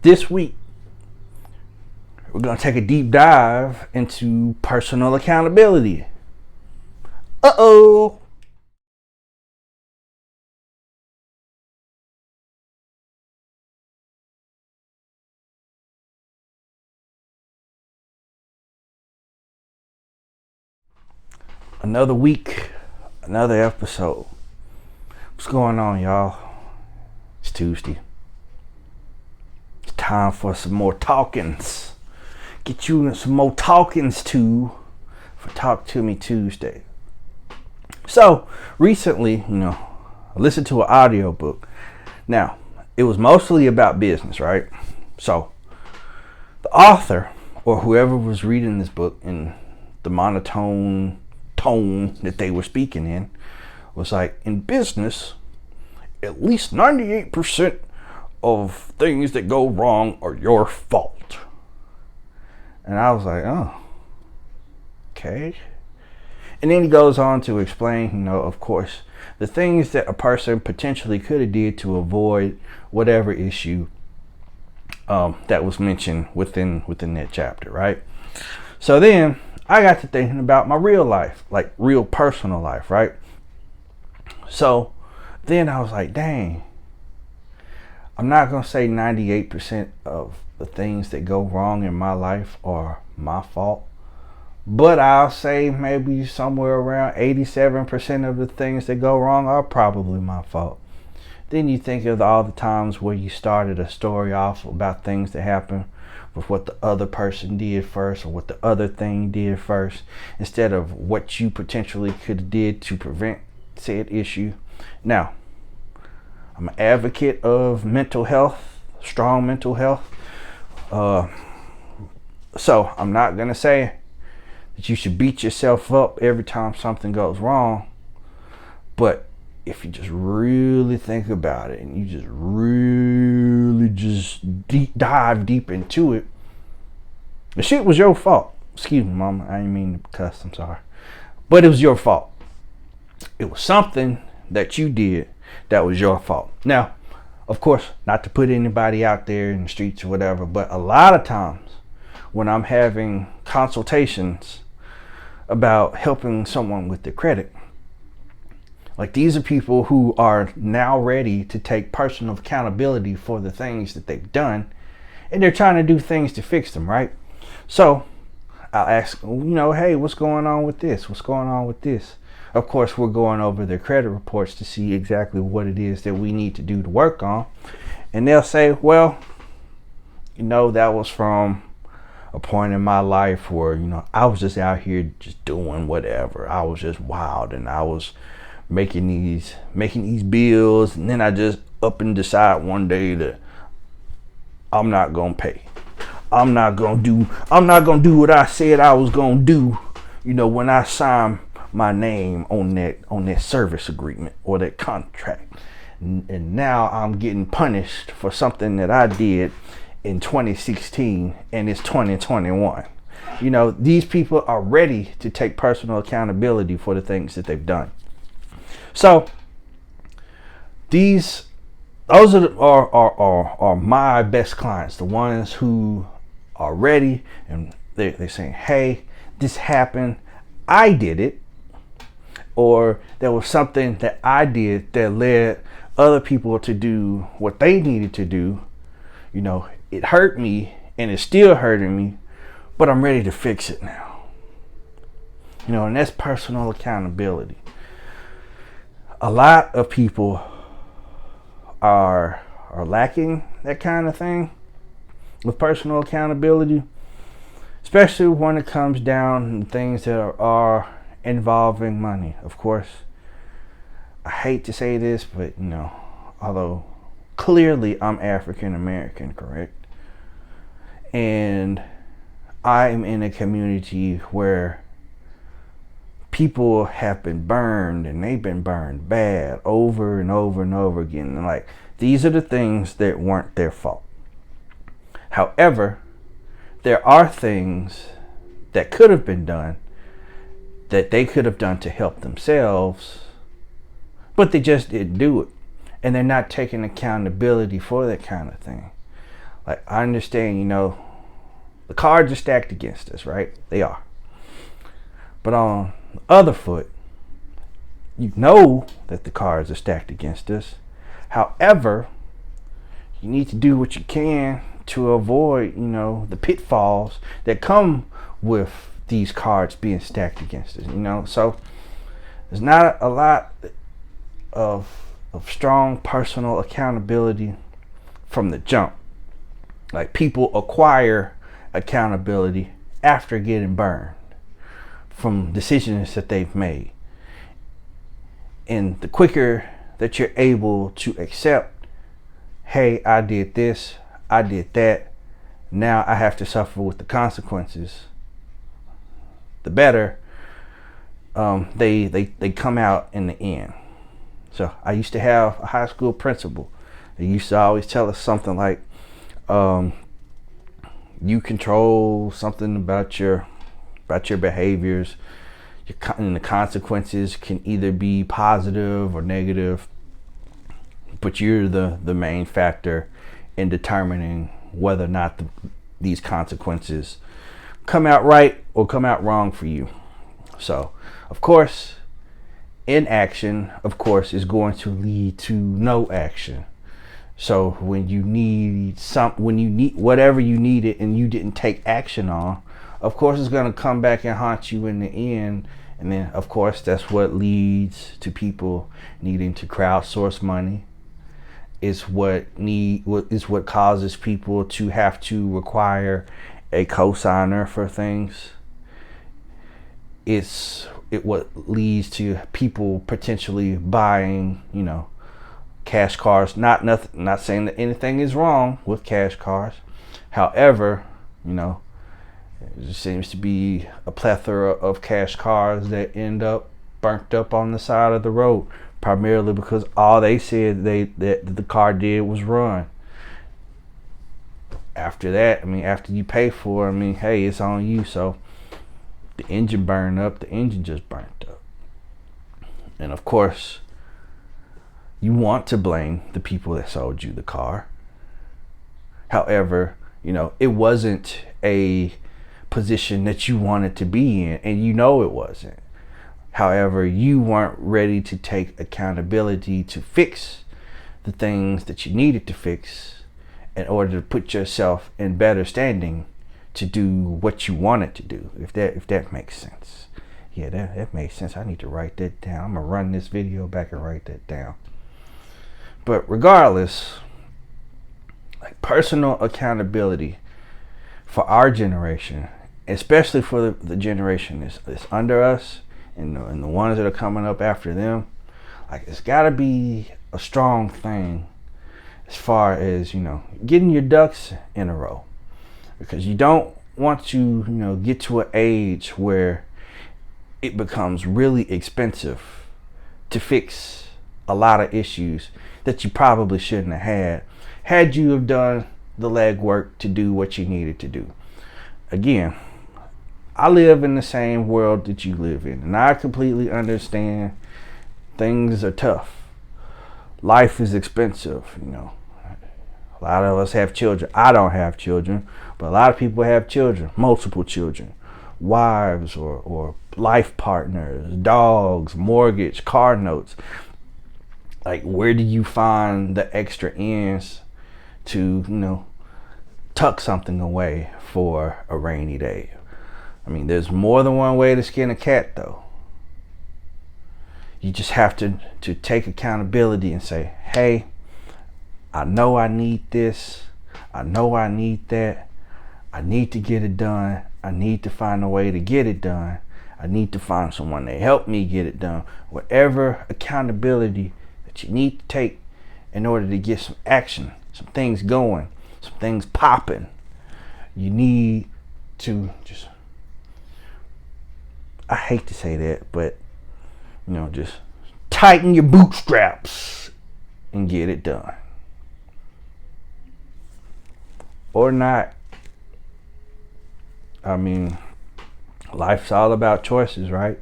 This week, we're going to take a deep dive into personal accountability. Uh-oh. Another week, another episode. What's going on, y'all? It's Tuesday. It's time for some more talkings. Get you some more talkings for Talk to Me Tuesday. So, recently, I listened to an audiobook. Now, it was mostly about business, right? So, the author, or whoever was reading this book in the monotone tone that they were speaking in, was like, in business, at least 98% of things that go wrong are your fault. And I was like, oh, okay. And then he goes on to explain, of course, the things that a person potentially could have did to avoid whatever issue that was mentioned within that chapter, right? So then I got to thinking about my real life, like real personal life, right? So then I was like, dang, I'm not going to say 98% of the things that go wrong in my life are my fault, but I'll say maybe somewhere around 87% of the things that go wrong are probably my fault. Then you think of all the times where you started a story off about things that happened with what the other person did first, or what the other thing did first, instead of what you potentially could have did to prevent said issue. Now, I'm an advocate of mental health, strong mental health. So I'm not gonna say that you should beat yourself up every time something goes wrong, but if you just really think about it and you just really dive deep into it, the shit was your fault. Excuse me, mama, I didn't mean to cuss, I'm sorry. But it was your fault. It was something that you did that was your fault. Now, of course, not to put anybody out there in the streets or whatever, but a lot of times when I'm having consultations about helping someone with their credit, like, these are people who are now ready to take personal accountability for the things that they've done, and they're trying to do things to fix them, right? So I'll ask, hey, what's going on with this? What's going on with this? Of course, we're going over their credit reports to see exactly what it is that we need to do to work on. And they'll say, well, that was from a point in my life where, I was just out here just doing whatever. I was just wild, and I was making these bills, and then I just up and decide one day that I'm not gonna pay. I'm not gonna do what I said I was gonna do, when I signed my name on that service agreement or that contract. And now I'm getting punished for something that I did in 2016, and it's 2021. These people are ready to take personal accountability for the things that they've done. So those are my best clients, the ones who are ready and they're saying, hey, this happened, I did it, or there was something that I did that led other people to do what they needed to do. It hurt me and it's still hurting me, but I'm ready to fix it now. And that's personal accountability. A lot of people are lacking that kind of thing with personal accountability, especially when it comes down to things that are involving money. Of course, I hate to say this, but although clearly I'm African American, correct? And I'm in a community where people have been burned, and they've been burned bad over and over and over again. And like, these are the things that weren't their fault. However, there are things that could have been done that they could have done to help themselves, but they just didn't do it. And they're not taking accountability for that kind of thing. Like, I understand, the cards are stacked against us, right? They are. But on the other foot, you know that the cards are stacked against us. However, you need to do what you can to avoid, the pitfalls that come with these cards being stacked against us, So there's not a lot of strong personal accountability from the jump. Like, people acquire accountability after getting burned from decisions that they've made. And the quicker that you're able to accept, hey, I did this, I did that, now I have to suffer with the consequences, the better they come out in the end. So I used to have a high school principal. He used to always tell us something like, you control something about your behaviors. And the consequences can either be positive or negative, but you're the main factor in determining whether or not these consequences come out right or come out wrong for you. So, of course, inaction, is going to lead to no action. So when you need whatever you needed and you didn't take action on, of course it's going to come back and haunt you in the end. And then, of course, that's what leads to people needing to crowdsource money. Is what causes people to have to require a cosigner for things. It what leads to people potentially buying, cash cars. Not saying that anything is wrong with cash cars. However, there seems to be a plethora of cash cars that end up burnt up on the side of the road, primarily because all they said that the car did was run. After that, after you pay for it, hey, it's on you. So the engine burned up, the engine just burnt up. And of course, you want to blame the people that sold you the car. However, it wasn't a position that you wanted to be in, and it wasn't. However, you weren't ready to take accountability to fix the things that you needed to fix in order to put yourself in better standing to do what you wanted to do, if that makes sense. Yeah, that makes sense. I need to write that down. I'm gonna run this video back and write that down. But regardless, like, personal accountability for our generation, especially for the generation that's under us and the ones that are coming up after them, like, it's got to be a strong thing as far as getting your ducks in a row, because you don't want to get to an age where it becomes really expensive to fix a lot of issues that you probably shouldn't have had you have done the legwork to do what you needed to do. Again, I live in the same world that you live in, and I completely understand things are tough. Life is expensive, A lot of us have children. I don't have children, but a lot of people have children, multiple children, wives or life partners, dogs, mortgage, car notes. Like, where do you find the extra ends to, tuck something away for a rainy day? There's more than one way to skin a cat, though. You just have to take accountability and say, hey, I know I need this. I know I need that. I need to get it done. I need to find a way to get it done. I need to find someone to help me get it done. Whatever accountability that you need to take in order to get some action, some things going, some things popping, you need to just, I hate to say that, but just tighten your bootstraps and get it done. Or not. Life's all about choices, right?